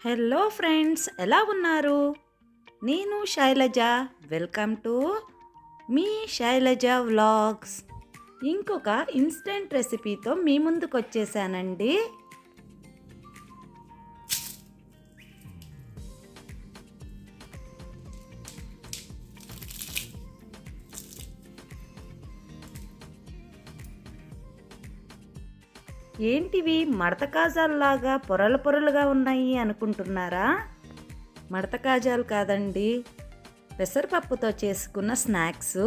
Hello friends, ఎలా ఉన్నారు? నేను శైలజ. వెల్కమ్ టు మీ శైలజ వ్లాగ్స్. ఇంకొక ఇన్స్టెంట్ రెసిపీతో మీ ముందుకు వచ్చేసానండి. ఏంటివి మడత కాజాల్లాగా పొరలు పొరలుగా ఉన్నాయి అనుకుంటున్నారా? మడత కాజాలు కాదండి, పెసరపప్పుతో చేసుకున్న స్నాక్స్.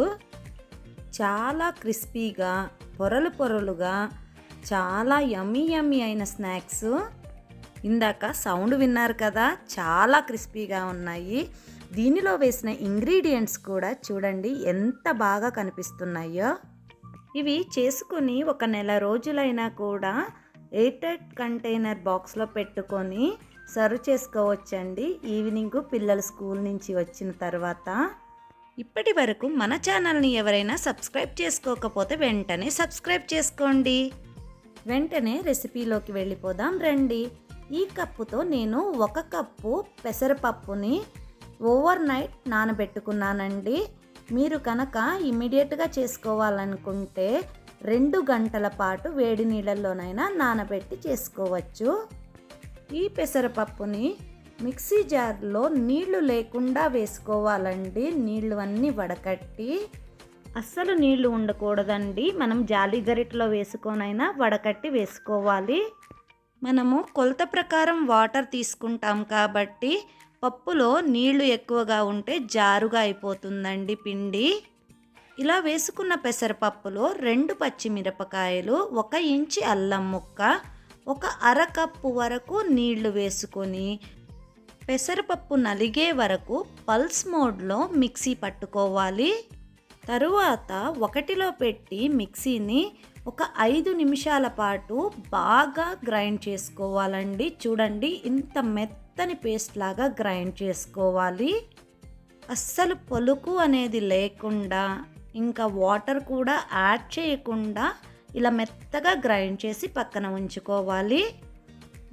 చాలా క్రిస్పీగా, పొరలు పొరలుగా, చాలా యమ్మీ యమ్మీ అయిన స్నాక్స్. ఇందాక సౌండ్ విన్నారు కదా, చాలా క్రిస్పీగా ఉన్నాయి. దీనిలో వేసిన ఇంగ్రీడియంట్స్ కూడా చూడండి ఎంత బాగా కనిపిస్తున్నాయో. ఇవి చేసుకుని ఒక నెల రోజులైనా కూడా ఎయిర్ టైట్ కంటైనర్ బాక్స్లో పెట్టుకొని సర్వ్ చేసుకోవచ్చండి. ఈవినింగ్ పిల్లలు స్కూల్ నుంచి వచ్చిన తర్వాత. ఇప్పటి వరకు మన ఛానల్ని ఎవరైనా సబ్స్క్రైబ్ చేసుకోకపోతే వెంటనే సబ్స్క్రైబ్ చేసుకోండి. వెంటనే రెసిపీలోకి వెళ్ళిపోదాం రండి. ఈ కప్పుతో నేను 1 కప్పు పెసరపప్పుని ఓవర్ నైట్ నానబెట్టుకున్నానండి. మీరు కనుక ఇమ్మీడియట్గా చేసుకోవాలనుకుంటే 2 గంటల పాటు వేడి నీళ్ళల్లోనైనా నానబెట్టి చేసుకోవచ్చు. ఈ పెసరపప్పుని మిక్సీ జార్లో నీళ్లు లేకుండా వేసుకోవాలండి. నీళ్లు అన్నీ వడకట్టి, అస్సలు నీళ్లు ఉండకూడదండి. మనం జాలి గరిటలో వేసుకొనైనా వడకట్టి వేసుకోవాలి. మనము కొలత ప్రకారం వాటర్ తీసుకుంటాం కాబట్టి పప్పులో నీళ్లు ఎక్కువగా ఉంటే జారుగా అయిపోతుందండి పిండి. ఇలా వేసుకున్న పెసరపప్పులో 2 పచ్చిమిరపకాయలు, 1 ఇంచి అల్లం ముక్క, 1 అరకప్పు వరకు నీళ్లు వేసుకొని పెసరపప్పు నలిగే వరకు పల్స్ మోడ్లో మిక్సీ పట్టుకోవాలి. తరువాత 1లో పెట్టి మిక్సీని ఒక 5 నిమిషాల పాటు బాగా గ్రైండ్ చేసుకోవాలండి. చూడండి, ఇంత మెత్తని పేస్ట్ లాగా గ్రైండ్ చేసుకోవాలి. అస్సలు పలుకు అనేది లేకుండా, ఇంకా వాటర్ కూడా యాడ్ చేయకుండా ఇలా మెత్తగా గ్రైండ్ చేసి పక్కన ఉంచుకోవాలి.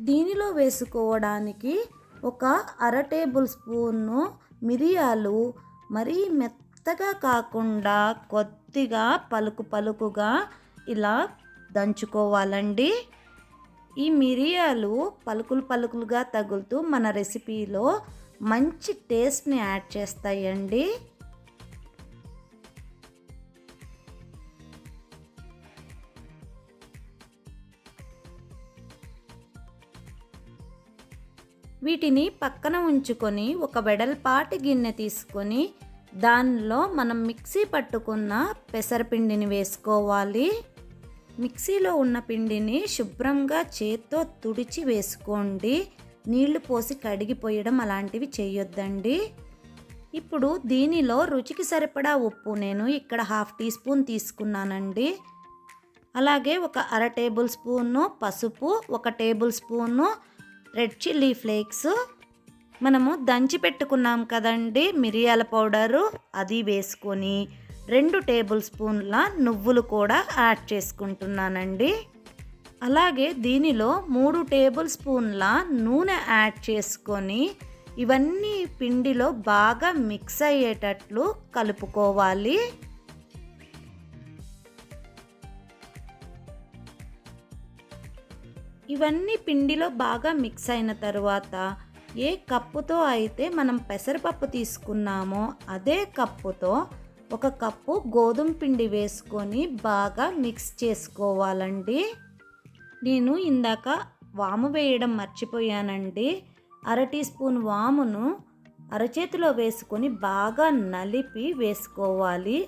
దీనిలో వేసుకోవడానికి ఒక 1/2 టేబుల్ స్పూను మిరియాలు, మరీ మెత్తగా కాకుండా కొద్దిగా పలుకు పలుకుగా ఇలా దంచుకోవాలండి. ఈ మిరియాలు పలుకులు పలుకులుగా తగులుతూ మన రెసిపీలో మంచి టేస్ట్ని యాడ్ చేస్తాయండి. వీటిని పక్కన ఉంచుకొని ఒక వెడల్పాటి గిన్నె తీసుకొని దానిలో మనం మిక్సీ పట్టుకున్న పెసరపిండిని వేసుకోవాలి. మిక్సీలో ఉన్న పిండిని శుభ్రంగా చేత్తో తుడిచి వేసుకోండి. నీళ్లు పోసి కడిగిపోయడం అలాంటివి చేయొద్దండి. ఇప్పుడు దీనిలో రుచికి సరిపడా ఉప్పు నేను ఇక్కడ 1/2 టీ స్పూన్ తీసుకున్నానండి. అలాగే ఒక 1/2 టేబుల్ స్పూను పసుపు, 1 table spoon red chilli flakes, మనము దంచి పెట్టుకున్నాం కదండి మిరియాల పౌడరు, అది వేసుకొని 2 టేబుల్ స్పూన్ల నువ్వులు కూడా యాడ్ చేసుకుంటున్నానండి. అలాగే దీనిలో 3 టేబుల్ స్పూన్ల నూనె యాడ్ చేసుకొని ఇవన్నీ పిండిలో బాగా మిక్స్ అయ్యేటట్లు కలుపుకోవాలి. ఇవన్నీ పిండిలో బాగా మిక్స్ అయిన తర్వాత ఏ కప్పుతో అయితే మనం పెసరపప్పు తీసుకున్నామో అదే కప్పుతో 1 కప్పు గోధుమ పిండి వేసుకొని బాగా మిక్స్ చేసుకోవాలండి. నేను ఇందాక వాము వేయడం మర్చిపోయానండి. 1/2 టీ స్పూన్ వామును అరచేతిలో వేసుకొని బాగా నలిపి వేసుకోవాలి.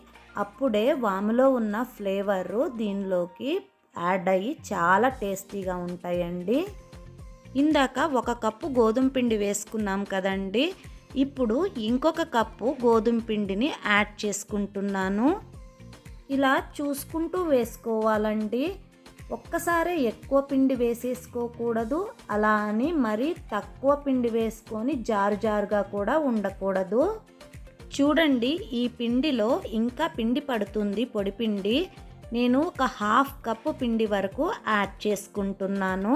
అప్పుడే వాములో ఉన్న ఫ్లేవరు దీనిలోకి యాడ్ అయ్యి చాలా టేస్టీగా ఉంటాయండి. ఇందాక 1 కప్పు గోధుమ పిండి వేసుకున్నాం కదండి, ఇప్పుడు ఇంకొక కప్పు గోధుమ పిండిని యాడ్ చేసుకుంటున్నాను. ఇలా చూసుకుంటూ వేసుకోవాలండి. ఒక్కసారి ఎక్కువ పిండి వేసేసుకోకూడదు, అలా అని మరీ తక్కువ పిండి వేసుకొని జారు జారుగా కూడా ఉండకూడదు. చూడండి, ఈ పిండిలో ఇంకా పిండి పడుతుంది, పొడి పిండి. నేను ఒక 1/2 కప్పు పిండి వరకు యాడ్ చేసుకుంటున్నాను.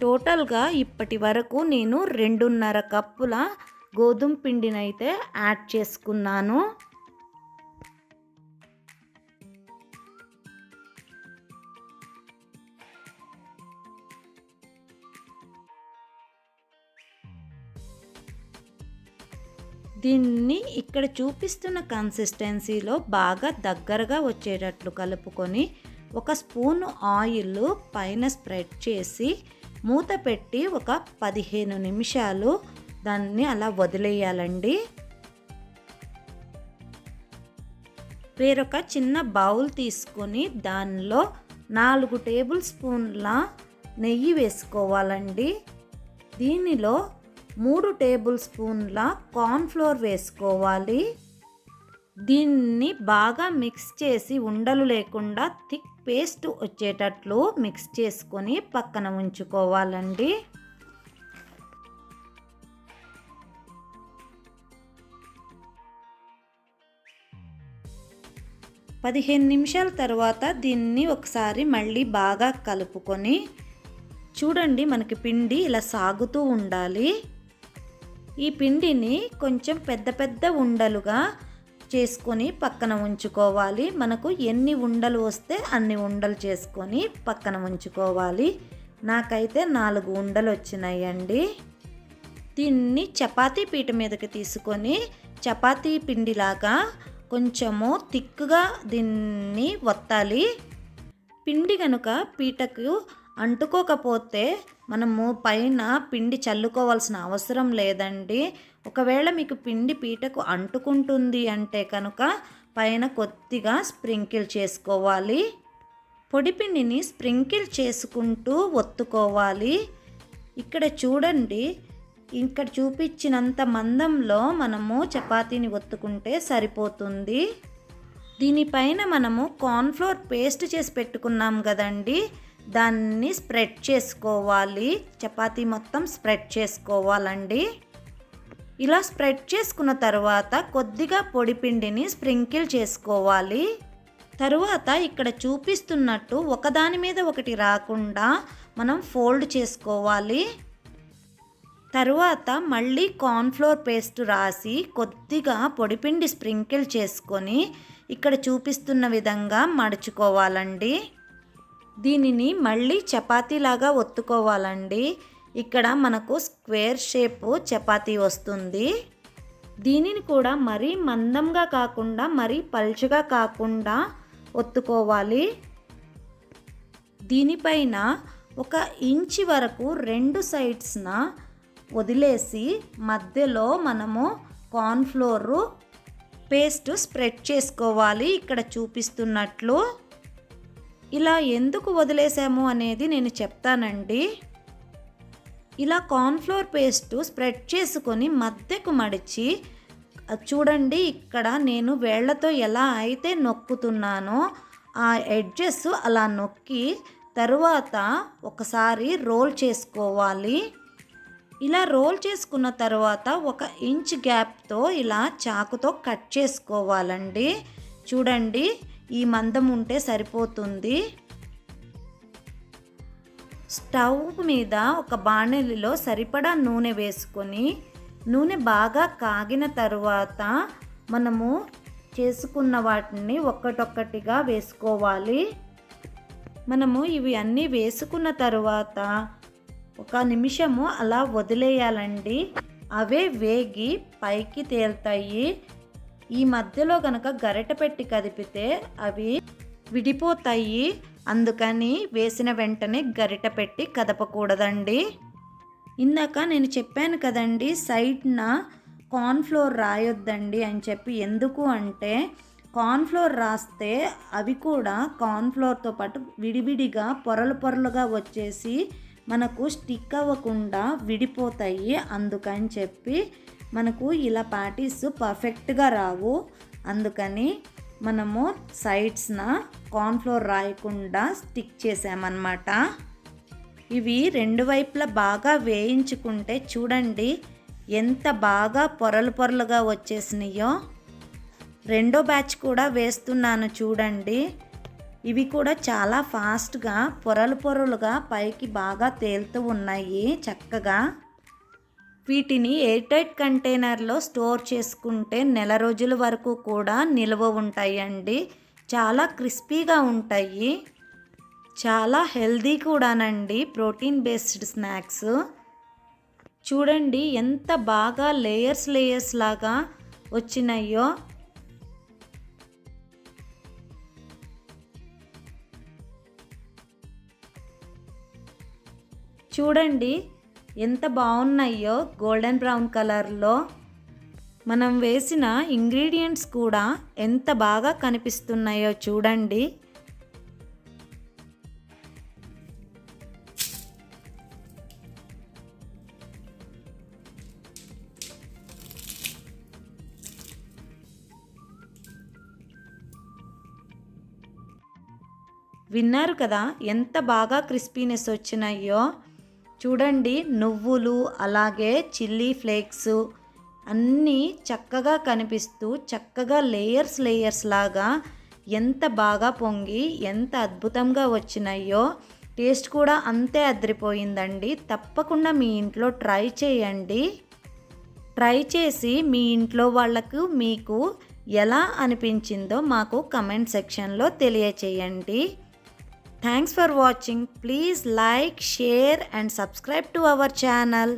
టోటల్గా ఇప్పటి వరకు నేను 2.5 కప్పుల గోధుమ పిండినైతే యాడ్ చేసుకున్నాను. దీన్ని ఇక్కడ చూపిస్తున్న కన్సిస్టెన్సీలో బాగా దగ్గరగా వచ్చేటట్లు కలుపుకొని ఒక స్పూన్ ఆయిల్ పైన స్ప్రెడ్ చేసి మూత పెట్టి ఒక 15 నిమిషాలు దాన్ని అలా వదిలేయాలండి. వేరొక చిన్న బౌల్ తీసుకొని దానిలో 4 టేబుల్ స్పూన్ల నెయ్యి వేసుకోవాలండి. దీనిలో 3 టేబుల్ స్పూన్ల కార్న్ఫ్లోర్ వేసుకోవాలి. దీన్ని బాగా మిక్స్ చేసి ఉండలు లేకుండా థిక్ పేస్ట్ వచ్చేటట్లు మిక్స్ చేసుకొని పక్కన ఉంచుకోవాలండి. పదిహేను నిమిషాల తర్వాత దీన్ని ఒకసారి మళ్ళీ బాగా కలుపుకొని చూడండి, మనకి పిండి ఇలా సాగుతూ ఉండాలి. ఈ పిండిని కొంచెం పెద్ద పెద్ద ఉండలుగా చేసుకొని పక్కన ఉంచుకోవాలి. మనకు ఎన్ని ఉండలు వస్తే అన్ని ఉండలు చేసుకొని పక్కన ఉంచుకోవాలి. నాకైతే 4 ఉండలు వచ్చినాయండి. దీన్ని చపాతీ పీట మీదకి తీసుకొని చపాతీ పిండిలాగా కొంచెము థిక్గా దీన్ని వత్తాలి. పిండి కనుక పీటకు అంటుకోకపోతే మనము పైన పిండి చల్లుకోవాల్సిన అవసరం లేదండి. ఒకవేళ మీకు పిండి పీటకు అంటుకుంటుంది అంటే కనుక పైన కొద్దిగా స్ప్రింకిల్ చేసుకోవాలి. పొడి పిండిని స్ప్రింకిల్ చేసుకుంటూ ఒత్తుకోవాలి. ఇక్కడ చూడండి, ఇక్కడ చూపించినంత మందంలో మనము చపాతీని ఒత్తుకుంటే సరిపోతుంది. దీనిపైన మనము కార్న్ఫ్లోర్ పేస్ట్ చేసి పెట్టుకున్నాం కదండి, దాన్ని స్ప్రెడ్ చేసుకోవాలి. చపాతీ మొత్తం స్ప్రెడ్ చేసుకోవాలండి. ఇలా స్ప్రెడ్ చేసుకున్న తర్వాత కొద్దిగా పొడి పిండిని స్ప్రింకిల్ చేసుకోవాలి. తరువాత ఇక్కడ చూపిస్తున్నట్టు ఒకదాని మీద ఒకటి రాకుండా మనం ఫోల్డ్ చేసుకోవాలి. తరువాత మళ్ళీ కార్న్ఫ్లోర్ పేస్ట్ రాసి కొద్దిగా పొడిపిండి స్ప్రింకిల్ చేసుకొని ఇక్కడ చూపిస్తున్న విధంగా మడుచుకోవాలండి. దీనిని మళ్ళీ చపాతీలాగా ఒత్తుకోవాలండి. ఇక్కడ మనకు స్క్వేర్ షేప్ చపాతీ వస్తుంది. దీనిని కూడా మరీ మందంగా కాకుండా మరీ పల్చగా కాకుండా ఒత్తుకోవాలి. దీనిపైన 1 ఇంచు వరకు 2 సైడ్స్న వదిలేసి మధ్యలో మనము కార్న్ఫ్లోర్ పేస్ట్ స్ప్రెడ్ చేసుకోవాలి. ఇక్కడ చూపిస్తున్నట్లు ఇలా ఎందుకు వదిలేసాము అనేది నేను చెప్తానండి. ఇలా కార్న్ఫ్లోర్ పేస్ట్ స్ప్రెడ్ చేసుకొని మధ్యకు మడిచి చూడండి, ఇక్కడ నేను వేళ్లతో ఎలా అయితే నొక్కుతున్నానో ఆ ఎడ్జెస్ అలా నొక్కి తరువాత ఒకసారి రోల్ చేసుకోవాలి. ఇలా రోల్ చేసుకున్న తర్వాత 1 ఇంచ్ గ్యాప్తో ఇలా చాకుతో కట్ చేసుకోవాలండి. చూడండి, ఈ మందం ఉంటే సరిపోతుంది. స్టవ్ మీద ఒక బాణలిలో సరిపడా నూనె వేసుకొని నూనె బాగా కాగిన తర్వాత మనము చేసుకున్న వాటిని ఒక్కటొక్కటిగా వేసుకోవాలి. మనము ఇవి అన్నీ వేసుకున్న తర్వాత 1 నిమిషము అలా వదిలేయాలండి. అవే వేగి పైకి తేలుతాయి. ఈ మధ్యలో కనుక గరిట పెట్టి కదిపితే అవి విడిపోతాయి. అందుకని వేసిన వెంటనే గరిట పెట్టి కదపకూడదండి. ఇందాక నేను చెప్పాను కదండి, సైడ్న కార్న్ఫ్లోర్ రాయొద్దండి అని చెప్పి. ఎందుకు అంటే కార్న్ఫ్లోర్ రాస్తే అవి కూడా కార్న్ఫ్లోర్తో పాటు విడివిడిగా పొరలు పొరలుగా వచ్చేసి మనకు స్టిక్ అవ్వకుండా విడిపోతాయి. అందుకని చెప్పి మనకు ఇలా ప్యాటీస్ పర్ఫెక్ట్గా రావు. అందుకని మనము సైడ్స్న కార్న్ఫ్లోర్ రాయకుండా స్టిక్ చేసామన్నమాట. ఇవి 2 వైపులా బాగా వేయించుకుంటే చూడండి ఎంత బాగా పొరలు పొరలుగా వచ్చేసినాయో. రెండో బ్యాచ్ కూడా వేస్తున్నాను చూడండి. ఇవి కూడా చాలా ఫాస్ట్గా పొరలు పొరలుగా పైకి బాగా తేలుతూ ఉన్నాయి చక్కగా. వీటిని ఎయిర్ టైట్ కంటైనర్లో స్టోర్ చేసుకుంటే నెల రోజుల వరకు కూడా నిల్వ ఉంటాయండి. చాలా క్రిస్పీగా ఉంటాయి, చాలా హెల్దీ కూడానండి. ప్రోటీన్ బేస్డ్ స్నాక్స్ చూడండి ఎంత బాగా లేయర్స్ లేయర్స్ లాగా వచ్చినాయో. చూడండి ఎంత బాగున్నాయో గోల్డెన్ బ్రౌన్ కలర్లో. మనం వేసిన ఇంగ్రీడియంట్స్ కూడా ఎంత బాగా కనిపిస్తున్నాయో చూడండి. విన్నారు కదా ఎంత బాగా క్రిస్పీనెస్ వచ్చినాయో. చూడండి నువ్వులు అలాగే చిల్లీ ఫ్లేక్స్ అన్నీ చక్కగా కనిపిస్తూ చక్కగా లేయర్స్ లేయర్స్ లాగా ఎంత బాగా పొంగి ఎంత అద్భుతంగా వచ్చినాయో. టేస్ట్ కూడా అంతే అదిరిపోయిందండి. తప్పకుండా మీ ఇంట్లో ట్రై చేయండి. ట్రై చేసి మీ ఇంట్లో వాళ్ళకు మీకు ఎలా అనిపించిందో మాకు కమెంట్ సెక్షన్లో తెలియచేయండి. Thanks for watching. Please like, share and subscribe to our channel.